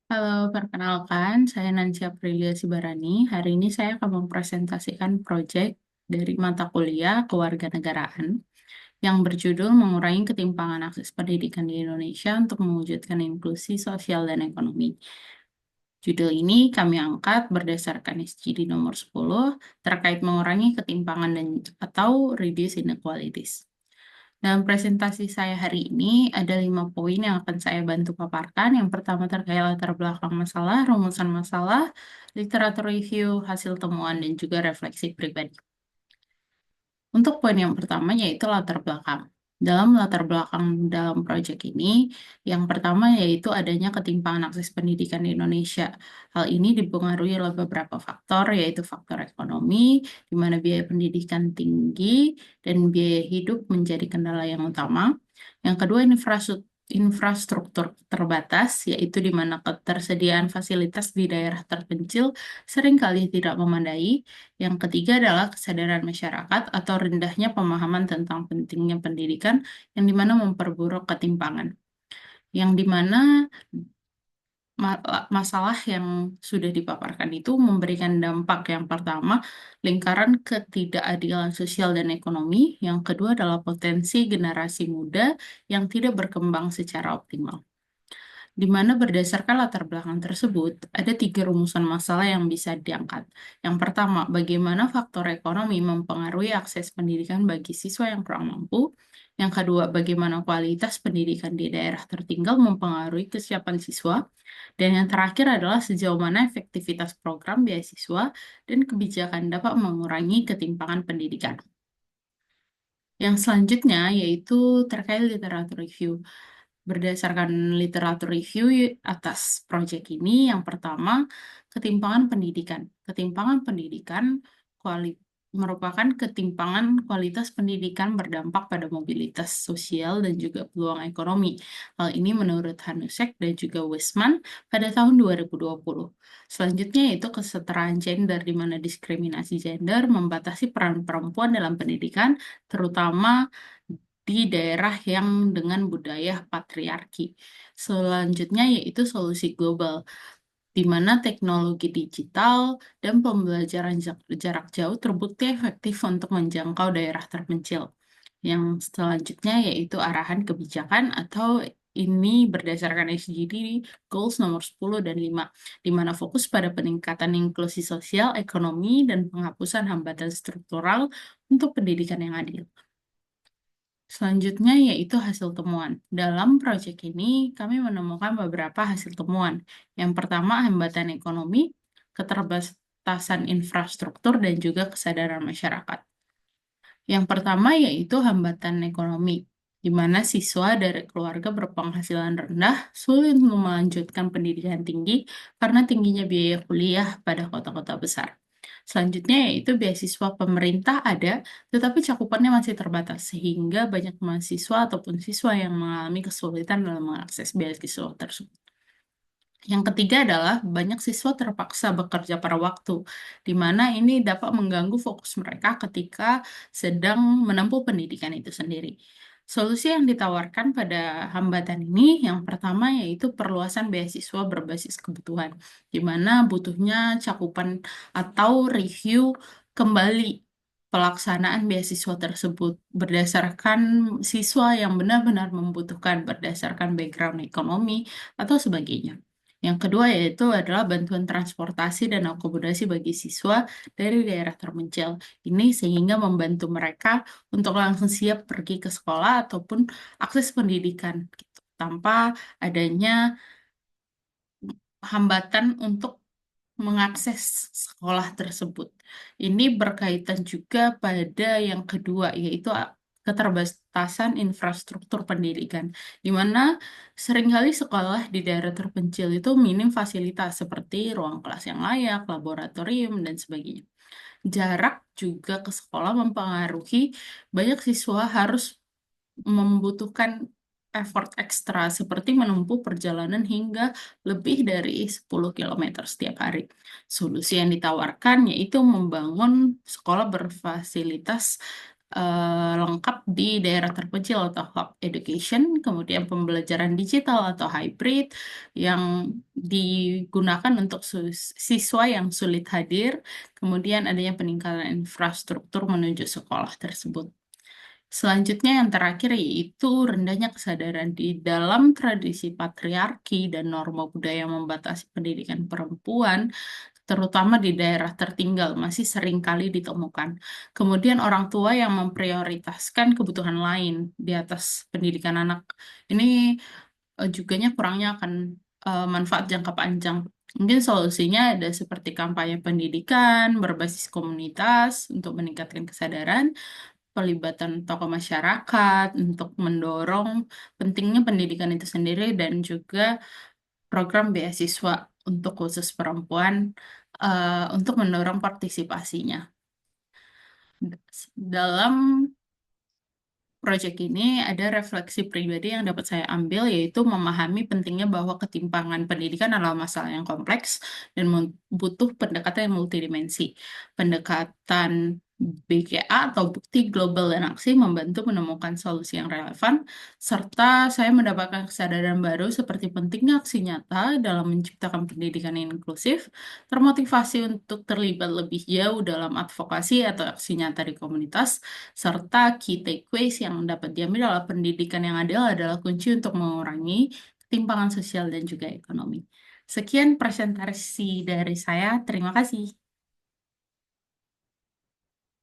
Halo, perkenalkan, saya Nancy Aprilia Sibarani. Hari ini saya akan mempresentasikan proyek dari mata kuliah Kewarganegaraan yang berjudul Mengurangi Ketimpangan Akses Pendidikan di Indonesia untuk Mewujudkan Inklusi Sosial dan Ekonomi. Judul ini kami angkat berdasarkan SGD nomor 10 terkait mengurangi ketimpangan dan atau reduce inequalities. Dalam presentasi saya hari ini, ada 5 poin yang akan saya bantu paparkan. Yang pertama terkait latar belakang masalah, rumusan masalah, literatur review, hasil temuan, dan juga refleksi pribadi. Untuk poin yang pertama yaitu latar belakang. Dalam latar belakang dalam proyek ini, yang pertama yaitu adanya ketimpangan akses pendidikan di Indonesia. Hal ini dipengaruhi oleh beberapa faktor, yaitu faktor ekonomi, di mana biaya pendidikan tinggi dan biaya hidup menjadi kendala yang utama. Yang kedua, infrastruktur terbatas, yaitu di mana ketersediaan fasilitas di daerah terpencil seringkali tidak memadai. Yang ketiga adalah kesadaran masyarakat atau rendahnya pemahaman tentang pentingnya pendidikan yang dimana memperburuk ketimpangan. Yang dimana masalah yang sudah dipaparkan itu memberikan dampak yang pertama, lingkaran ketidakadilan sosial dan ekonomi. Yang kedua adalah potensi generasi muda yang tidak berkembang secara optimal. Di mana berdasarkan latar belakang tersebut, ada 3 rumusan masalah yang bisa diangkat. Yang pertama, bagaimana faktor ekonomi mempengaruhi akses pendidikan bagi siswa yang kurang mampu. Yang kedua, bagaimana kualitas pendidikan di daerah tertinggal mempengaruhi kesiapan siswa. Dan yang terakhir adalah sejauh mana efektivitas program beasiswa dan kebijakan dapat mengurangi ketimpangan pendidikan. Yang selanjutnya yaitu terkait literatur review. Berdasarkan literatur review atas proyek ini, yang pertama, ketimpangan pendidikan. Ketimpangan pendidikan merupakan ketimpangan kualitas pendidikan berdampak pada mobilitas sosial dan juga peluang ekonomi. Hal ini menurut Hanusek dan juga Wisman pada tahun 2020. Selanjutnya yaitu kesetaraan gender, di mana diskriminasi gender membatasi peran perempuan dalam pendidikan, terutama di daerah yang dengan budaya patriarki. Selanjutnya yaitu solusi global, di mana teknologi digital dan pembelajaran jarak jauh terbukti efektif untuk menjangkau daerah terpencil. Yang selanjutnya yaitu arahan kebijakan atau ini berdasarkan SDG Goals nomor 10 dan 5, di mana fokus pada peningkatan inklusi sosial, ekonomi, dan penghapusan hambatan struktural untuk pendidikan yang adil. Selanjutnya yaitu hasil temuan. Dalam proyek ini, kami menemukan beberapa hasil temuan. Yang pertama, hambatan ekonomi, keterbatasan infrastruktur, dan juga kesadaran masyarakat. Yang pertama yaitu hambatan ekonomi, di mana siswa dari keluarga berpenghasilan rendah sulit untuk melanjutkan pendidikan tinggi karena tingginya biaya kuliah pada kota-kota besar. Selanjutnya yaitu beasiswa pemerintah ada, tetapi cakupannya masih terbatas, sehingga banyak mahasiswa ataupun siswa yang mengalami kesulitan dalam mengakses beasiswa tersebut. Yang ketiga adalah banyak siswa terpaksa bekerja pada waktu, di mana ini dapat mengganggu fokus mereka ketika sedang menempuh pendidikan itu sendiri. Solusi yang ditawarkan pada hambatan ini yang pertama yaitu perluasan beasiswa berbasis kebutuhan, di mana butuhnya cakupan atau review kembali pelaksanaan beasiswa tersebut berdasarkan siswa yang benar-benar membutuhkan berdasarkan background ekonomi atau sebagainya. Yang kedua yaitu adalah bantuan transportasi dan akomodasi bagi siswa dari daerah terpencil. Ini sehingga membantu mereka untuk langsung siap pergi ke sekolah ataupun akses pendidikan gitu, tanpa adanya hambatan untuk mengakses sekolah tersebut. Ini berkaitan juga pada yang kedua, yaitu keterbatasan infrastruktur pendidikan, di mana seringkali sekolah di daerah terpencil itu minim fasilitas seperti ruang kelas yang layak, laboratorium, dan sebagainya. Jarak juga ke sekolah mempengaruhi banyak siswa harus membutuhkan effort ekstra seperti menempuh perjalanan hingga lebih dari 10 kilometer setiap hari. Solusi yang ditawarkan yaitu membangun sekolah berfasilitas lengkap di daerah terpencil atau hub education, kemudian pembelajaran digital atau hybrid yang digunakan untuk siswa yang sulit hadir, kemudian adanya peningkatan infrastruktur menuju sekolah tersebut. Selanjutnya yang terakhir yaitu rendahnya kesadaran di dalam tradisi patriarki dan norma budaya yang membatasi pendidikan perempuan, terutama di daerah tertinggal, masih sering kali ditemukan. Kemudian orang tua yang memprioritaskan kebutuhan lain di atas pendidikan anak. Ini juganya kurangnya akan manfaat jangka panjang. Mungkin solusinya ada seperti kampanye pendidikan berbasis komunitas untuk meningkatkan kesadaran, pelibatan tokoh masyarakat untuk mendorong pentingnya pendidikan itu sendiri, dan juga program beasiswa untuk khusus perempuan untuk mendorong partisipasinya. Dalam proyek ini ada refleksi pribadi yang dapat saya ambil, yaitu memahami pentingnya bahwa ketimpangan pendidikan adalah masalah yang kompleks dan butuh pendekatan yang multidimensi. Pendekatan BGA atau bukti global dan aksi membantu menemukan solusi yang relevan, serta saya mendapatkan kesadaran baru seperti pentingnya aksi nyata dalam menciptakan pendidikan yang inklusif, termotivasi untuk terlibat lebih jauh dalam advokasi atau aksi nyata di komunitas, serta key takeaways yang dapat diambil adalah pendidikan yang adil adalah kunci untuk mengurangi ketimpangan sosial dan juga ekonomi. Sekian presentasi dari saya. Terima kasih.